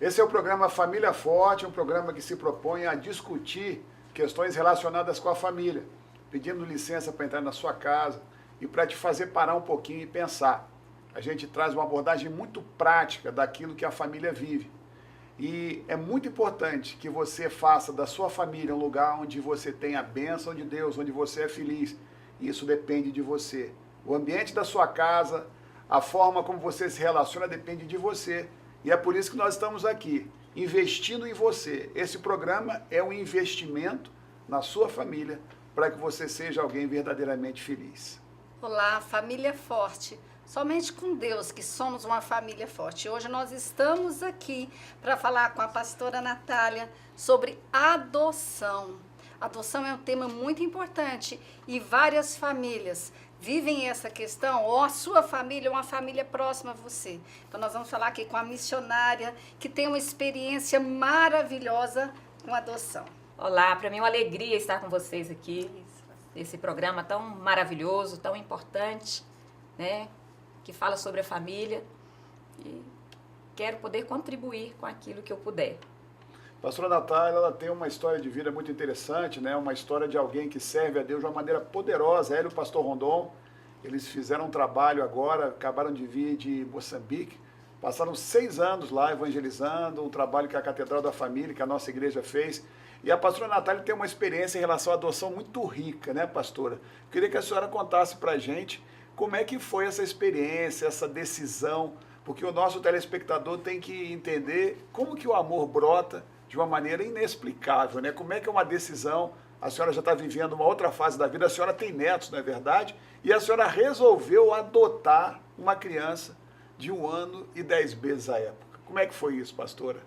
Esse é o programa Família Forte, um programa que se propõe a discutir questões relacionadas com a família, pedindo licença para entrar na sua casa e para te fazer parar um pouquinho e pensar. A gente traz uma abordagem muito prática daquilo que a família vive. E é muito importante que você faça da sua família um lugar onde você tem a bênção de Deus, onde você é feliz. Isso depende de você. O ambiente da sua casa, a forma como você se relaciona depende de você. E é por isso que nós estamos aqui, investindo em você. Esse programa é um investimento na sua família para que você seja alguém verdadeiramente feliz. Olá, família forte. Somente com Deus que somos uma família forte. Hoje nós estamos aqui para falar com a pastora Natália sobre adoção. Adoção é um tema muito importante e várias famílias vivem essa questão, ou a sua família, ou uma família próxima a você. Então nós vamos falar aqui com a missionária que tem uma experiência maravilhosa com adoção. Olá, para mim é uma alegria estar com vocês aqui, esse programa tão maravilhoso, tão importante, né? Que fala sobre a família, e quero poder contribuir com aquilo que eu puder. Pastora Natália, ela tem uma história de vida muito interessante, né? Uma história de alguém que serve a Deus de uma maneira poderosa. Ela e o pastor Rondon, eles fizeram um trabalho agora, acabaram de vir de Moçambique, passaram 6 anos lá evangelizando, um trabalho que a Catedral da Família, que a nossa igreja fez. E a pastora Natália tem uma experiência em relação à adoção muito rica, né, pastora? Queria que a senhora contasse pra gente como é que foi essa experiência, essa decisão, porque o nosso telespectador tem que entender como que o amor brota de uma maneira inexplicável, né? Como é que é uma decisão, a senhora já está vivendo uma outra fase da vida, a senhora tem netos, não é verdade? E a senhora resolveu adotar uma criança de 1 ano e 10 meses à época. Como é que foi isso, pastora?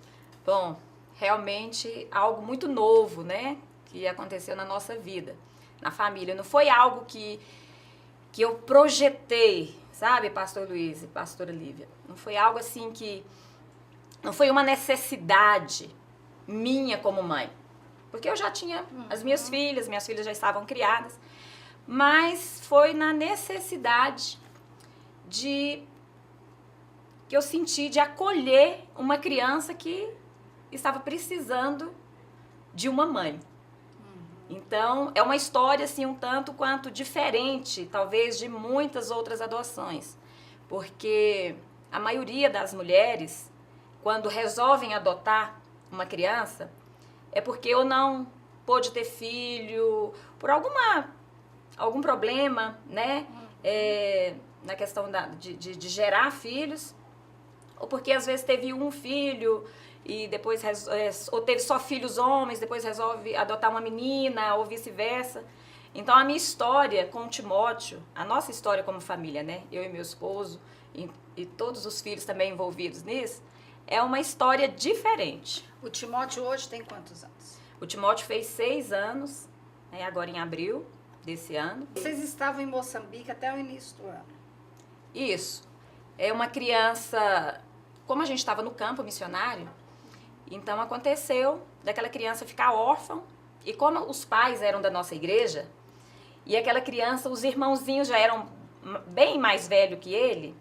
Bom, realmente algo muito novo, né? Que aconteceu na nossa vida, na família. Não foi algo que eu projetei, sabe, pastor Luiz e pastora Lívia? Não foi algo assim que... Não foi uma necessidade minha como mãe. Porque eu já tinha as minhas filhas já estavam criadas. Mas foi na necessidade que eu senti de acolher uma criança que estava precisando de uma mãe. Então, é uma história, assim, um tanto quanto diferente, talvez, de muitas outras adoções. Porque a maioria das mulheres, quando resolvem adotar uma criança, é porque ou não pôde ter filho, por algum problema, né? Na questão de gerar filhos, ou porque às vezes teve um filho e depois ou teve só filhos homens, depois resolve adotar uma menina, ou vice-versa. Então a minha história com o Timóteo, a nossa história como família, né? Eu e meu esposo e todos os filhos também envolvidos nisso, é uma história diferente. O Timóteo hoje tem quantos anos? O Timóteo fez 6 anos, né, agora em abril desse ano. Vocês estavam em Moçambique até o início do ano? Isso. É uma criança, como a gente estava no campo missionário, então aconteceu daquela criança ficar órfã, e como os pais eram da nossa igreja, e aquela criança, os irmãozinhos já eram bem mais velhos que ele,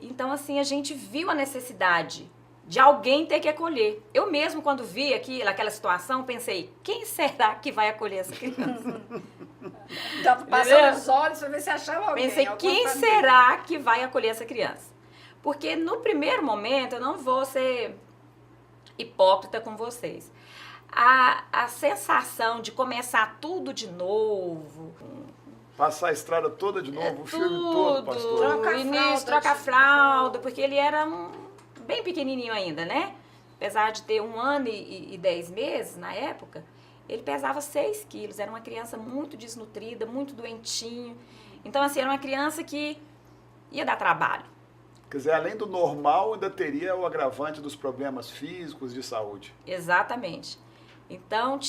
então assim, a gente viu a necessidade de alguém ter que acolher. Eu mesmo, quando vi aquela situação, pensei, quem será que vai acolher essa criança? Então, passando os olhos para ver se achava alguém. Pensei, quem será que vai acolher essa criança? Porque no primeiro momento, eu não vou ser hipócrita com vocês. A sensação de começar tudo de novo... Passar a estrada toda de novo, o filme todo, pastor. Troca a fralda, porque ele era bem pequenininho ainda, né? Apesar de ter 1 ano e 10 meses na época, ele pesava 6 quilos, era uma criança muito desnutrida, muito doentinho. Então, assim, era uma criança que ia dar trabalho. Quer dizer, além do normal, ainda teria o agravante dos problemas físicos de saúde. Exatamente. Então,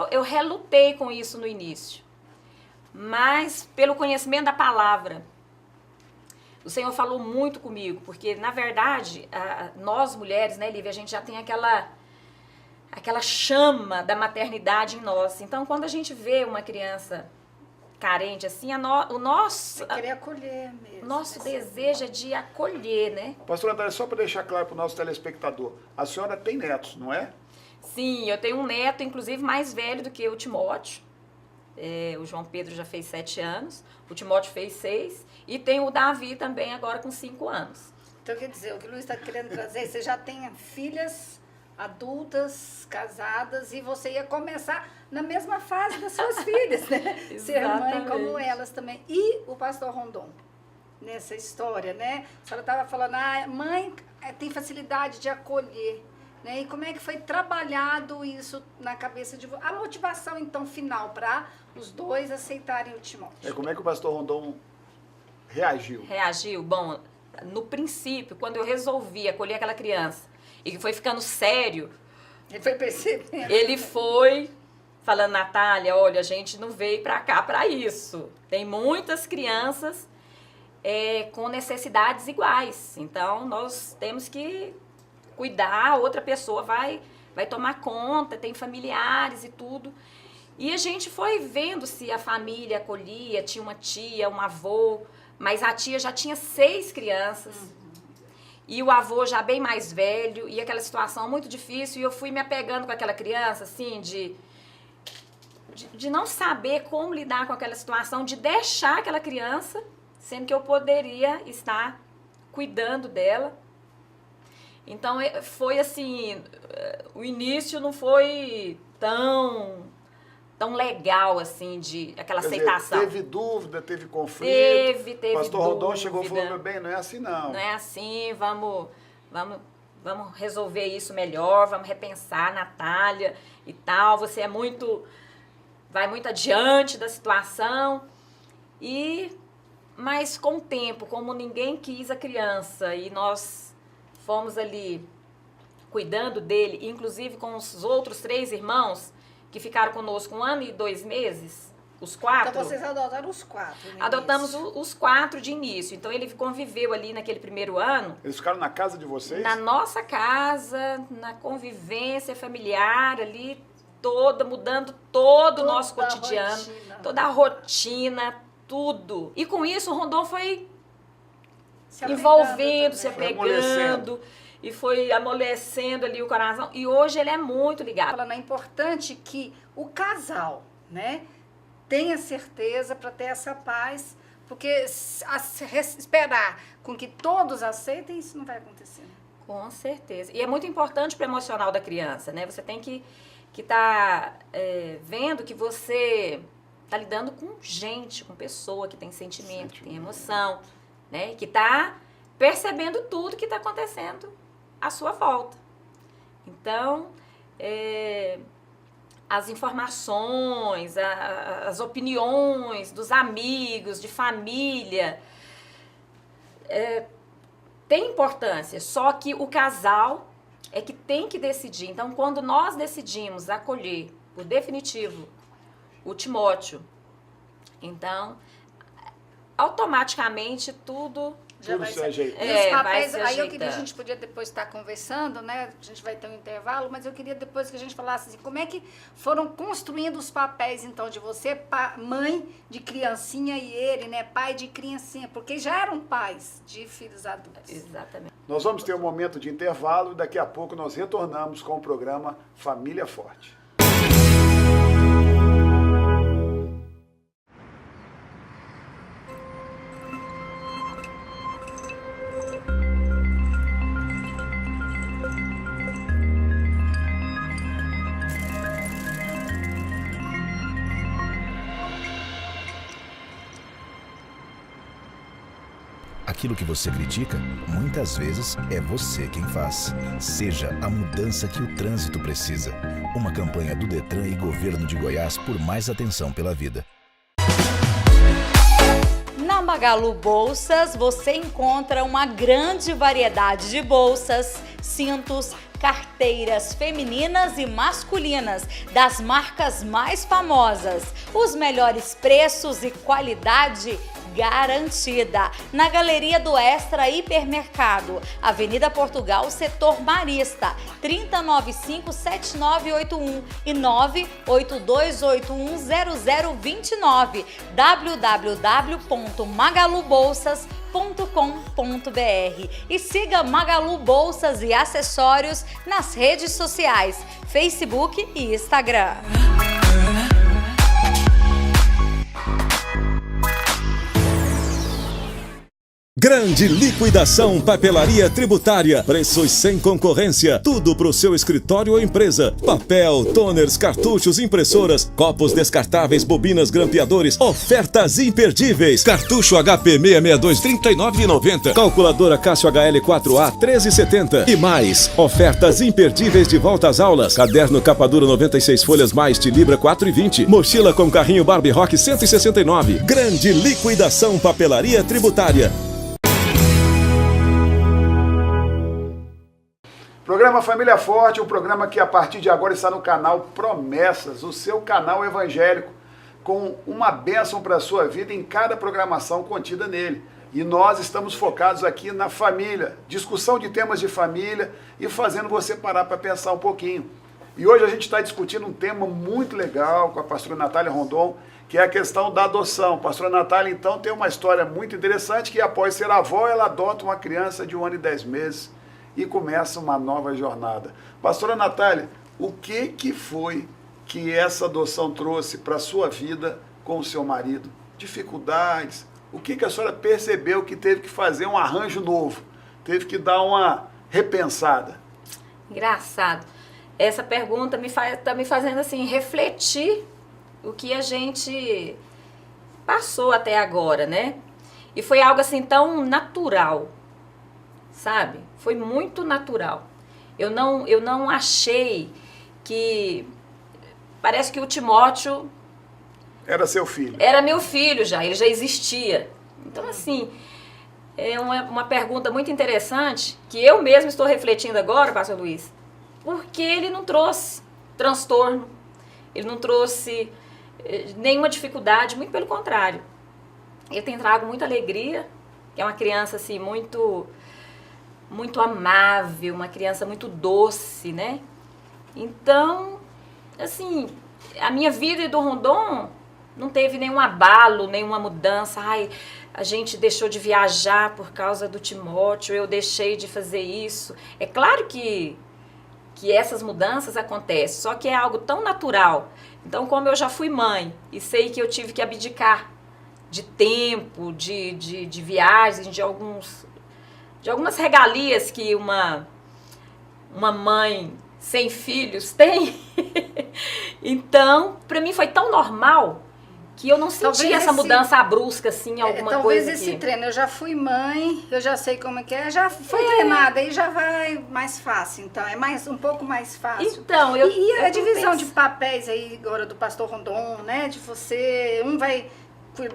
eu relutei com isso no início. Mas, pelo conhecimento da palavra, o Senhor falou muito comigo, porque, na verdade, nós mulheres, né, Lívia, a gente já tem aquela chama da maternidade em nós. Então, quando a gente vê uma criança carente, assim, o nosso... querer acolher mesmo. O nosso desejo é de acolher, né? Pastora Natália, só para deixar claro para o nosso telespectador, a senhora tem netos, não é? Sim, eu tenho um neto, inclusive, mais velho do que o Timóteo. O João Pedro já fez 7 anos, o Timóteo fez 6, e tem o Davi também agora com 5 anos. Então, quer dizer, o que o Luiz está querendo trazer, você já tem filhas adultas, casadas, e você ia começar na mesma fase das suas filhas, né? Ser mãe como elas também. E o pastor Rondon, nessa história, né? A senhora estava falando, mãe tem facilidade de acolher, né? E como é que foi trabalhado isso na cabeça de vocês? A motivação, então, final para os dois aceitarem o Timóteo. Como é que o pastor Rondon reagiu? Reagiu? Bom, no princípio, quando eu resolvi acolher aquela criança e que foi ficando sério, ele foi percebendo. Ele foi falando, Natália, olha, a gente não veio pra cá pra isso. Tem muitas crianças com necessidades iguais. Então, nós temos que cuidar, outra pessoa vai tomar conta, tem familiares e tudo. E a gente foi vendo se a família acolhia, tinha uma tia, um avô, mas a tia já tinha 6 crianças. E o avô já bem mais velho, e aquela situação muito difícil, e eu fui me apegando com aquela criança, assim, de não saber como lidar com aquela situação, de deixar aquela criança, sendo que eu poderia estar cuidando dela. Então, foi assim, o início não foi tão legal, assim, aquela aceitação. Teve dúvida, teve conflito. Teve Pastor dúvida. Rondon chegou e falou, meu bem, não é assim não. Não é assim, vamos resolver isso melhor, vamos repensar, Natália e tal. Você vai muito adiante da situação. Mas com o tempo, como ninguém quis a criança e nós fomos ali cuidando dele, inclusive com os outros 3 irmãos, que ficaram conosco 1 ano e 2 meses, os 4. Então vocês adotaram os 4? Adotamos os 4 de início. Então ele conviveu ali naquele primeiro ano. Eles ficaram na casa de vocês? Na nossa casa, na convivência familiar ali, mudando todo o nosso cotidiano, toda a rotina, tudo. E com isso o Rondon foi se apegando. E foi amolecendo ali o coração. E hoje ele é muito ligado. Falando, é importante que o casal, né, tenha certeza para ter essa paz, porque esperar com que todos aceitem, isso não vai acontecer. Com certeza. E é muito importante para o emocional da criança, né? Você tem que estar vendo que você está lidando com gente, com pessoa que tem sentimento, que tem emoção, né? Que está percebendo tudo que está acontecendo à sua volta. Então, as informações, as opiniões dos amigos, de família, tem importância, só que o casal é que tem que decidir. Então, quando nós decidimos acolher, por definitivo, o Timóteo, então, automaticamente tudo vai se ajeitar. E os papéis, vai se aí eu queria, a ajeitando. gente podia depois estar conversando, né? A gente vai ter um intervalo, mas eu queria depois que a gente falasse assim, como é que foram construindo os papéis, então, de você, mãe de criancinha, e ele, né, pai de criancinha, porque já eram pais de filhos adultos. Exatamente. Nós vamos ter um momento de intervalo e daqui a pouco nós retornamos com o programa Família Forte. Aquilo que você critica, muitas vezes é você quem faz. Seja a mudança que o trânsito precisa. Uma campanha do Detran e Governo de Goiás por mais atenção pela vida. Na Magalu Bolsas, você encontra uma grande variedade de bolsas, cintos, carteiras femininas e masculinas, das marcas mais famosas, os melhores preços e qualidade garantida. Na Galeria do Extra Hipermercado, Avenida Portugal, Setor Marista, 3095-7981 e 982810029, www.magalubolsas.com.br e siga Magalu Bolsas e Acessórios nas redes sociais, Facebook e Instagram. Grande liquidação Papelaria Tributária. Preços sem concorrência. Tudo pro seu escritório ou empresa. Papel, toners, cartuchos, impressoras, copos descartáveis, bobinas, grampeadores. Ofertas imperdíveis. Cartucho HP 662 R$39,90. Calculadora Cássio HL4A 13,70. E mais, ofertas imperdíveis de volta às aulas. Caderno capa dura 96 folhas mais de Libra 4,20. Mochila com carrinho Barbie Rock 169. Grande liquidação Papelaria Tributária. Programa Família Forte, um programa que a partir de agora está no canal Promessas, o seu canal evangélico, com uma bênção para a sua vida em cada programação contida nele. E nós estamos focados aqui na família, discussão de temas de família e fazendo você parar para pensar um pouquinho. E hoje a gente está discutindo um tema muito legal com a pastora Natália Rondon, que é a questão da adoção. A pastora Natália, então, tem uma história muito interessante que após ser avó, ela adota uma criança de 1 ano e 10 meses. E começa uma nova jornada. Pastora Natália, o que foi que essa adoção trouxe para a sua vida com o seu marido? Dificuldades? O que a senhora percebeu que teve que fazer um arranjo novo? Teve que dar uma repensada? Engraçado. Essa pergunta tá me fazendo assim, refletir o que a gente passou até agora, né? E foi algo assim tão natural, sabe? Foi muito natural. Eu não achei que... Parece que o Timóteo... Era seu filho. Era meu filho já, ele já existia. Então, assim, é uma pergunta muito interessante, que eu mesmo estou refletindo agora, pastor Luiz, porque ele não trouxe transtorno, ele não trouxe nenhuma dificuldade, muito pelo contrário. Ele tem trago muita alegria, é uma criança, assim, muito amável, uma criança muito doce, né? Então, assim, a minha vida e do Rondon não teve nenhum abalo, nenhuma mudança. Ai, a gente deixou de viajar por causa do Timóteo, eu deixei de fazer isso. É claro que essas mudanças acontecem, só que é algo tão natural. Então, como eu já fui mãe e sei que eu tive que abdicar de tempo, de viagens, de algumas regalias que uma mãe sem filhos tem. Então, para mim foi tão normal que eu não senti essa mudança brusca, assim, alguma coisa. Talvez esse treino, eu já fui mãe, eu já sei como é que é, já fui treinada, aí já vai mais fácil, então, é um pouco mais fácil. Então, E a divisão de papéis aí, agora do pastor Rondon, né, de você, um vai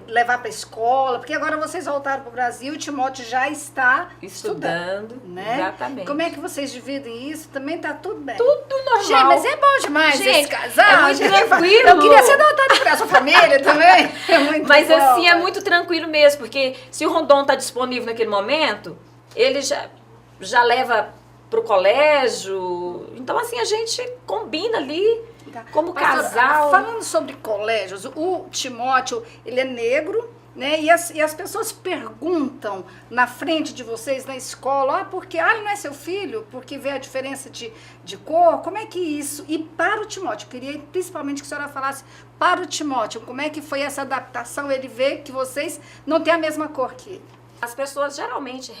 levar para a escola, porque agora vocês voltaram para o Brasil, o Timóteo já está estudando, né? Exatamente. Como é que vocês dividem isso? Também tá tudo bem? Tudo normal. Gente, mas é bom demais esse casal. É muito tranquilo. Eu queria ser adotado por essa família também. É muito mas bom, assim, é muito tranquilo mesmo, porque se o Rondon está disponível naquele momento, ele já leva para o colégio. Então, assim, a gente combina ali. Como casal. Falando sobre colégios, o Timóteo, ele é negro, né? E as pessoas perguntam na frente de vocês na escola, porque ele não é seu filho, porque vê a diferença de cor, como é que isso? E para o Timóteo, eu queria principalmente que a senhora falasse para o Timóteo, como é que foi essa adaptação, ele vê que vocês não têm a mesma cor que ele. As pessoas geralmente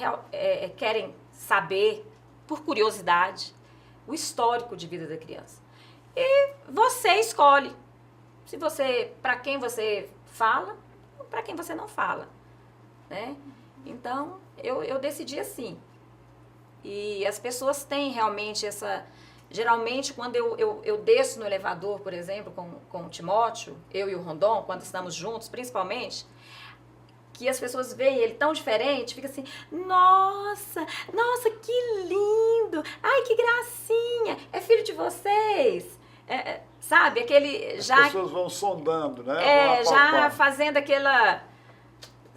querem saber, por curiosidade, o histórico de vida da criança. E você escolhe se para quem você fala ou para quem você não fala, né? Então, eu decidi assim. E as pessoas têm realmente geralmente, quando eu desço no elevador, por exemplo, com o Timóteo, eu e o Rondon, quando estamos juntos, principalmente, que as pessoas veem ele tão diferente, fica assim, nossa, que lindo, ai, que gracinha, é filho de vocês? Sabe, aquele já... As pessoas vão sondando, né? Já fazendo aquela,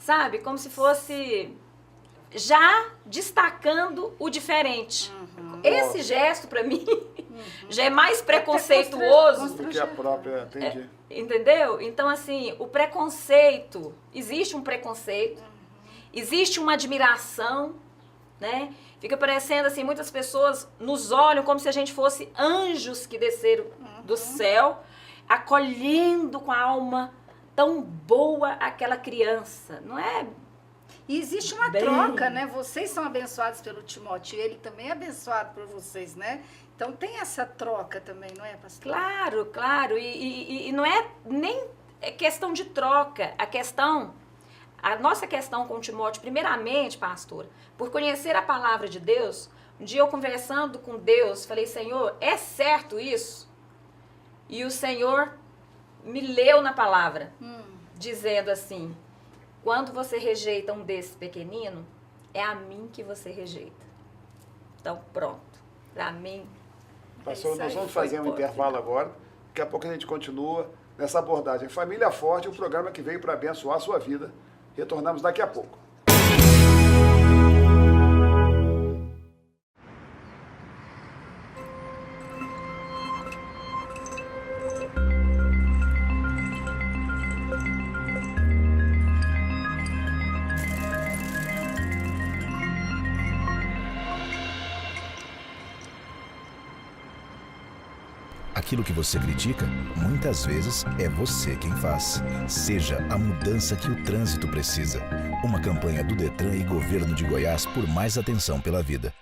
sabe? Como se fosse já destacando o diferente. Esse gesto, para mim, já é mais preconceituoso Do que a própria, entendi. entendeu? Então, assim, o preconceito, existe um preconceito, existe uma admiração, né? Fica parecendo assim, muitas pessoas nos olham como se a gente fosse anjos que desceram do céu, acolhendo com a alma tão boa aquela criança, não é? E existe uma troca, né? Vocês são abençoados pelo Timóteo, ele também é abençoado por vocês, né? Então tem essa troca também, não é, pastor? Claro, claro. E não é nem questão de troca. A nossa questão com o Timóteo, primeiramente, pastora, por conhecer a palavra de Deus, um dia eu conversando com Deus, falei, Senhor, é certo isso? E o Senhor me leu na palavra, dizendo assim, quando você rejeita um desse pequenino, é a mim que você rejeita. Então, pronto. Para mim, Pastor, nós vamos fazer um intervalo agora. Daqui a pouco a gente continua nessa abordagem. Família Forte, um programa que veio para abençoar a sua vida. Retornamos daqui a pouco. Aquilo que você critica, muitas vezes é você quem faz. Seja a mudança que o trânsito precisa. Uma campanha do Detran e Governo de Goiás por mais atenção pela vida.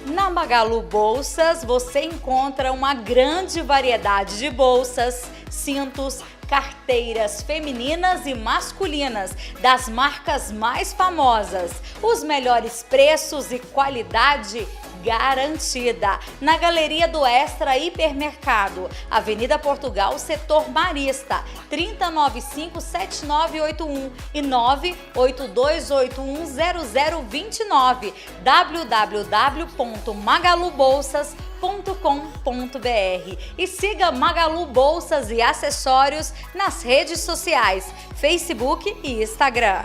Na Magalu Bolsas, você encontra uma grande variedade de bolsas, cintos, carteiras femininas e masculinas, das marcas mais famosas, os melhores preços e qualidade garantida. Na Galeria do Extra Hipermercado, Avenida Portugal, Setor Marista, 3095-7981 e 982810029, www.magalubolsas.com.br e siga Magalu Bolsas e Acessórios nas redes sociais, Facebook e Instagram.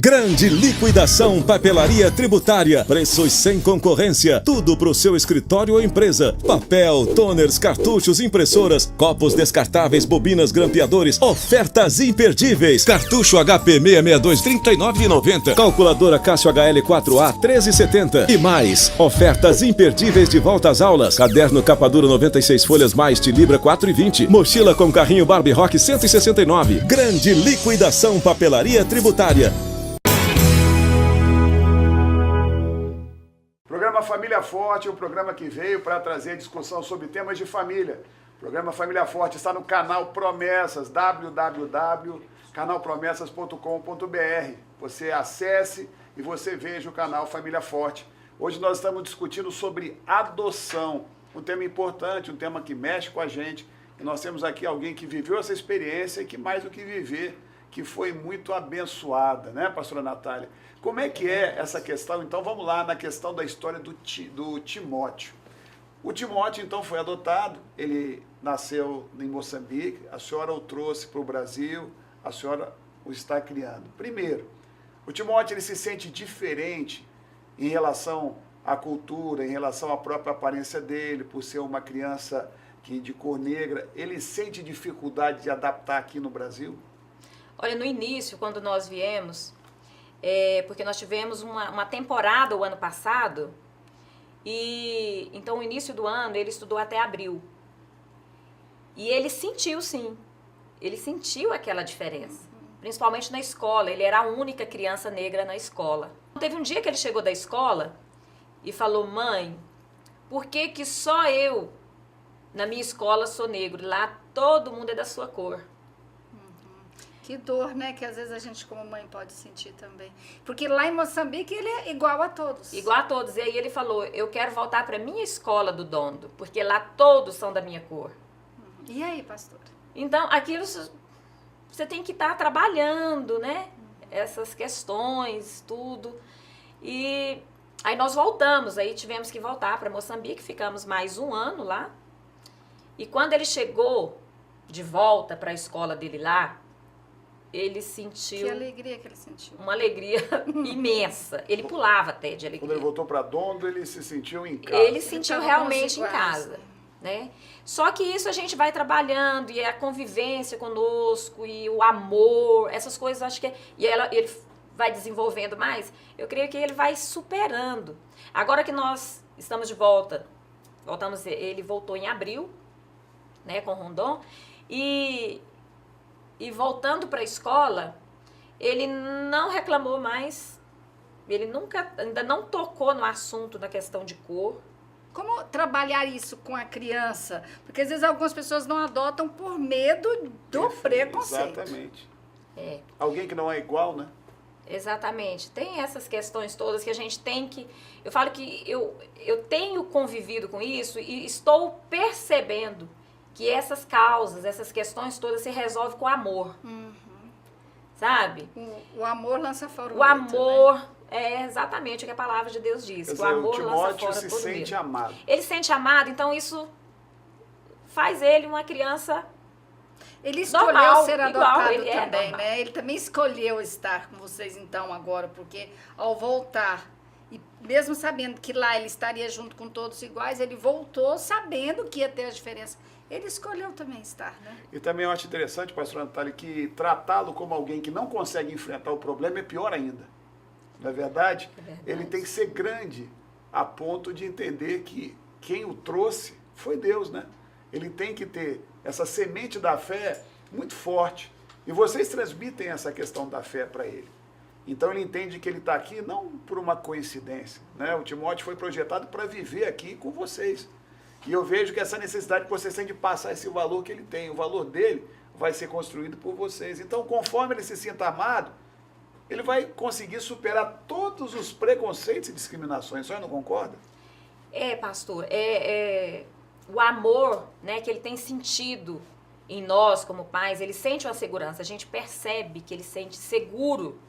Grande liquidação Papelaria Tributária. Preços sem concorrência. Tudo pro seu escritório ou empresa. Papel, toners, cartuchos, impressoras, copos descartáveis, bobinas, grampeadores. Ofertas imperdíveis. Cartucho HP 662 R$39,90. Calculadora Cássio HL4A 13,70. E mais. Ofertas imperdíveis de volta às aulas. Caderno capa dura 96 folhas mais Tilibra 4,20. Mochila com carrinho Barbie Rock 169. Grande liquidação Papelaria Tributária. Programa Família Forte, um programa que veio para trazer discussão sobre temas de família. O programa Família Forte está no canal Promessas, www.canalpromessas.com.br. Você acesse e você veja o canal Família Forte. Hoje nós estamos discutindo sobre adoção, um tema importante, um tema que mexe com a gente. E nós temos aqui alguém que viveu essa experiência e que mais do que viver, que foi muito abençoada, né, pastora Natália? Como é que é essa questão? Então vamos lá na questão da história do Timóteo. O Timóteo então foi adotado, ele nasceu em Moçambique, a senhora o trouxe para o Brasil, a senhora o está criando. Primeiro, o Timóteo ele se sente diferente em relação à cultura, em relação à própria aparência dele, por ser uma criança de cor negra, ele sente dificuldade de adaptar aqui no Brasil? olha, no início, quando nós viemos, porque nós tivemos uma temporada o ano passado, e então o início do ano ele estudou até abril. E ele sentiu, sim, ele sentiu aquela diferença, principalmente na escola. Ele era a única criança negra na escola. Teve um dia que ele chegou da escola e falou: mãe, por que que só eu na minha escola sou negro? Lá todo mundo é da sua cor. Que dor, né? Que às vezes a gente como mãe pode sentir também. Porque lá em Moçambique ele é igual a todos. Igual a todos. E aí ele falou: eu quero voltar para minha escola do Dondo, porque lá todos são da minha cor. E aí, pastora? Então, aquilo você tem que estar trabalhando, né? Essas questões, tudo. E Aí nós voltamos, aí tivemos que voltar para Moçambique, ficamos mais um ano lá. E quando ele chegou de volta para a escola dele lá, ele sentiu... Que alegria que ele sentiu. Uma alegria imensa. Ele pulava até de alegria. Quando ele voltou para Dondo, ele se sentiu em casa. Ele sentiu tava realmente com os em casa, né? Só que isso a gente vai trabalhando, e a convivência conosco, e o amor, essas coisas, acho que... ele vai desenvolvendo mais, eu creio que ele vai superando. Agora que nós estamos de volta, ele voltou em abril, né, com o Rondon, e voltando para a escola, ele não reclamou mais, ele ainda não tocou no assunto da questão de cor. Como trabalhar isso com a criança? Porque às vezes algumas pessoas não adotam por medo do preconceito. Exatamente. É. Alguém que não é igual, né? Exatamente. Tem essas questões todas que a gente tem que... Eu falo que eu tenho convivido com isso e estou percebendo que essas causas, essas questões todas se resolvem com amor. Sabe? O amor lança fora o O medo, amor né? é exatamente o que a palavra de Deus diz. Quer Que o dizer, amor o lança Timóteo fora se todo sente medo. amado. Ele se sente amado, então isso faz ele uma criança... Ele escolheu normal, ser igual, adotado ele é também, normal. né? Ele também escolheu estar com vocês então agora, porque ao voltar, e mesmo sabendo que lá ele estaria junto com todos iguais, ele voltou sabendo que ia ter a diferença. Ele escolheu também estar, né? E também eu acho interessante, pastor Natália, que tratá-lo como alguém que não consegue enfrentar o problema é pior ainda. Não é verdade? É verdade. Ele tem que ser grande a ponto de entender que quem o trouxe foi Deus, né? Ele tem que ter essa semente da fé muito forte. E vocês transmitem essa questão da fé para ele. Então ele entende que ele está aqui não por uma coincidência, né? O Timóteo foi projetado para viver aqui com vocês. E eu vejo que essa necessidade que vocês têm de passar esse valor que ele tem, o valor dele vai ser construído por vocês. Então, conforme ele se sinta amado, ele vai conseguir superar todos os preconceitos e discriminações. A senhora não concorda? Pastor, o amor, né, que ele tem sentido em nós como pais, ele sente uma segurança, a gente percebe que ele sente seguro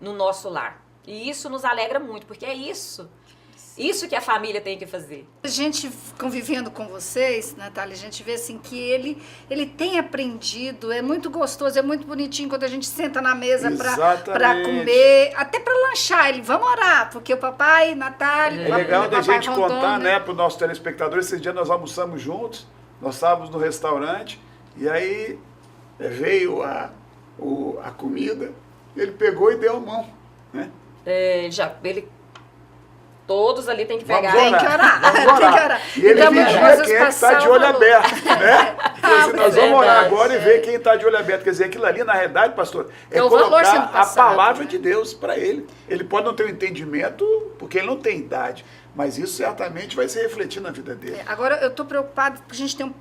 no nosso lar. E isso nos alegra muito, porque é isso que a família tem que fazer. A gente convivendo com vocês, Natália, a gente vê assim que ele tem aprendido, é muito gostoso, é muito bonitinho quando a gente senta na mesa para comer, até para lanchar. Ele, vamos orar, porque o papai, Natália... É legal da gente Rondon, contar, né, para os nossos telespectadores, esse dia nós almoçamos juntos, nós estávamos no restaurante, e aí veio a comida, ele pegou e deu a mão, né? Todos ali tem que pegar. Vamos orar. Tem que orar. E ele vigia quem é que está de olho aberto, né? Nós vamos orar agora e ver quem está de olho aberto. Quer dizer, aquilo ali, na realidade, pastor, é colocar a palavra de Deus para ele. Ele pode não ter um entendimento, porque ele não tem idade, mas isso certamente vai se refletir na vida dele. Agora, eu estou preocupada porque a gente tem um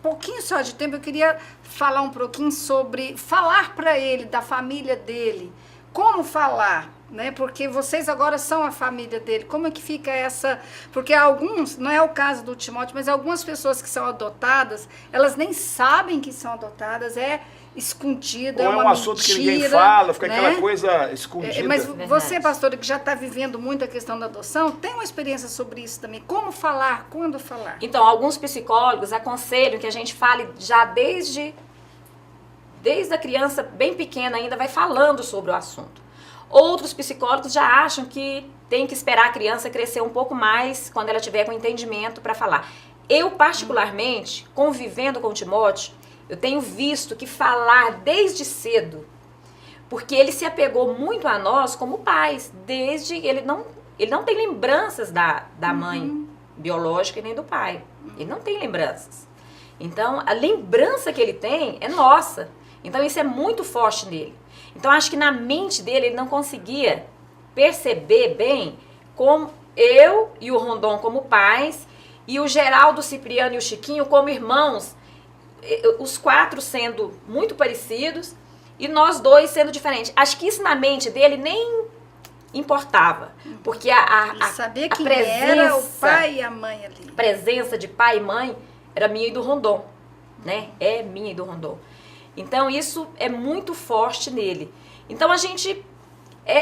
pouquinho só de tempo. Eu queria falar um pouquinho sobre falar para ele, da família dele. Como falar? Né? Porque vocês agora são a família dele. Como é que fica essa... Porque alguns, não é o caso do Timóteo, mas algumas pessoas que são adotadas, elas nem sabem que são adotadas, é escondido, ou é uma um assunto mentira, que ninguém fala, fica né? aquela coisa escondida. Mas Verdade. você, pastora, que já está vivendo muito a questão da adoção, tem uma experiência sobre isso também. Como falar, quando falar? Então, alguns psicólogos aconselham que a gente fale já desde a criança bem pequena ainda, vai falando sobre o assunto. Outros psicólogos já acham que tem que esperar a criança crescer um pouco mais quando ela tiver com entendimento para falar. Eu, particularmente, convivendo com o Timóteo, eu tenho visto que falar desde cedo, porque ele se apegou muito a nós como pais, desde ele não tem lembranças da mãe biológica e nem do pai. Ele não tem lembranças. Então, a lembrança que ele tem é nossa. Então, isso é muito forte nele. Então, acho que na mente dele, ele não conseguia perceber bem como eu e o Rondon como pais, e o Geraldo, o Cipriano e o Chiquinho como irmãos, os quatro sendo muito parecidos, e nós dois sendo diferentes. Acho que isso na mente dele nem importava, porque saber a quem presença, era o pai e a mãe ali. a presença de pai e mãe era minha e do Rondon, né? É minha e do Rondon. Então, isso é muito forte nele. Então, a gente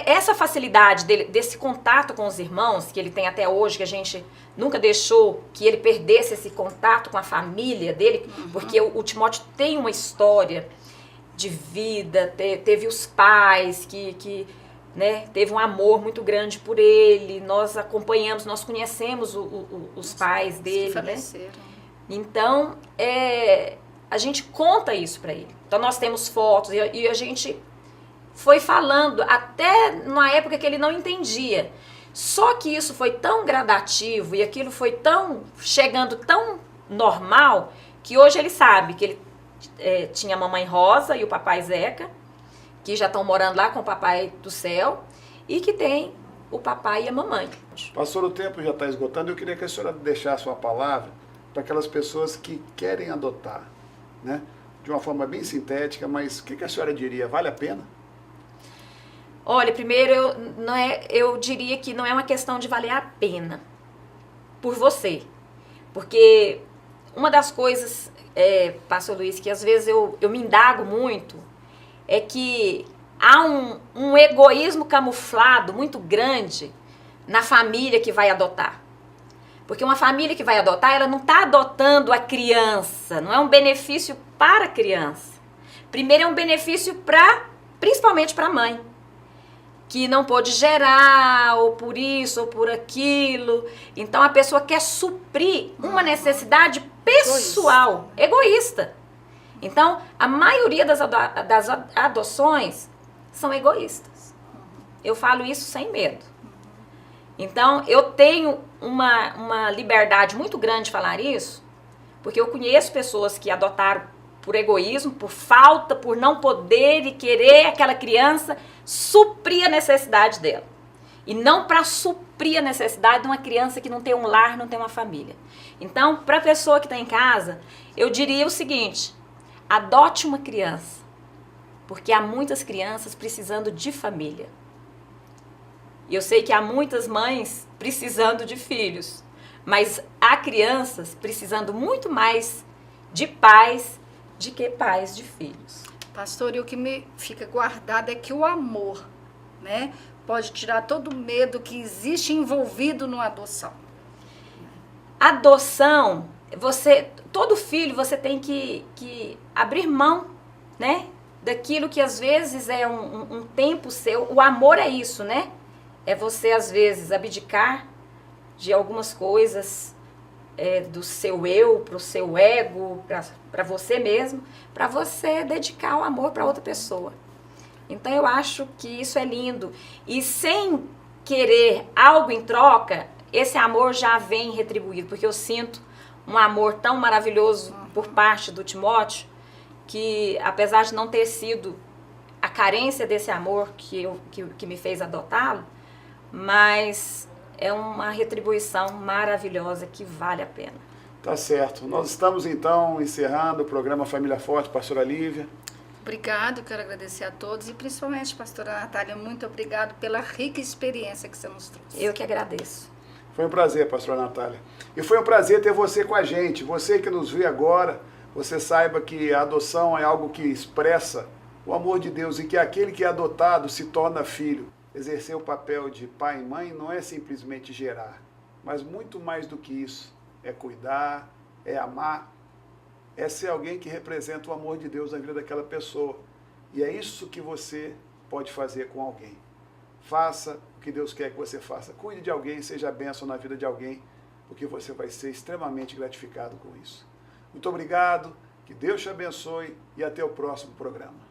essa facilidade desse contato com os irmãos, que ele tem até hoje, que a gente nunca deixou que ele perdesse esse contato com a família dele, porque o Timóteo tem uma história de vida, teve os pais que né, teve um amor muito grande por ele, nós acompanhamos, nós conhecemos os pais dele, né? Então, a gente conta isso para ele. Então, nós temos fotos e a gente foi falando até na época que ele não entendia. Só que isso foi tão gradativo e aquilo foi chegando tão normal, que hoje ele sabe que ele tinha a mamãe Rosa e o papai Zeca, que já estão morando lá com o papai do céu, e que tem o papai e a mamãe. Pastor, o tempo já está esgotando. Eu queria que a senhora deixasse uma palavra para aquelas pessoas que querem adotar, né? De uma forma bem sintética, mas o que a senhora diria? Vale a pena? Olha, primeiro, eu diria que não é uma questão de valer a pena por você. Porque uma das coisas, Pastor Luiz, que às vezes eu me indago muito, é que há um egoísmo camuflado muito grande na família que vai adotar. Porque uma família que vai adotar, ela não está adotando a criança, não é um benefício para a criança. Primeiro é um benefício principalmente para a mãe, que não pôde gerar, ou por isso, ou por aquilo. Então a pessoa quer suprir uma necessidade pessoal, egoísta. Então, a maioria das adoções são egoístas. Eu falo isso sem medo. Então, eu tenho uma liberdade muito grande de falar isso, porque eu conheço pessoas que adotaram por egoísmo, por falta, por não poder e querer aquela criança suprir a necessidade dela. E não para suprir a necessidade de uma criança que não tem um lar, não tem uma família. Então, para a pessoa que está em casa, eu diria o seguinte: adote uma criança, porque há muitas crianças precisando de família. E eu sei que há muitas mães precisando de filhos, mas há crianças precisando muito mais de pais do que pais de filhos. Pastor, e o que me fica guardado é que o amor, né, pode tirar todo o medo que existe envolvido numa adoção. Adoção, todo filho você tem que abrir mão, né, daquilo que às vezes é um tempo seu. O amor é isso, né? É você às vezes abdicar de algumas coisas do seu eu, para o seu ego, para você mesmo, para você dedicar o amor para outra pessoa. Então eu acho que isso é lindo. E sem querer algo em troca, esse amor já vem retribuído, porque eu sinto um amor tão maravilhoso por parte do Timóteo, que apesar de não ter sido a carência desse amor que me fez adotá-lo, mas é uma retribuição maravilhosa que vale a pena. Tá certo. Nós estamos então encerrando o programa Família Forte, pastora Lívia. Obrigado, quero agradecer a todos e principalmente, pastora Natália, muito obrigado pela rica experiência que você nos trouxe. Eu que agradeço. Foi um prazer, pastora Natália. E foi um prazer ter você com a gente. Você que nos vê agora, você saiba que a adoção é algo que expressa o amor de Deus e que aquele que é adotado se torna filho. Exercer o papel de pai e mãe não é simplesmente gerar, mas muito mais do que isso. É cuidar, é amar, é ser alguém que representa o amor de Deus na vida daquela pessoa. E é isso que você pode fazer com alguém. Faça o que Deus quer que você faça. Cuide de alguém, seja bênção na vida de alguém, porque você vai ser extremamente gratificado com isso. Muito obrigado, que Deus te abençoe e até o próximo programa.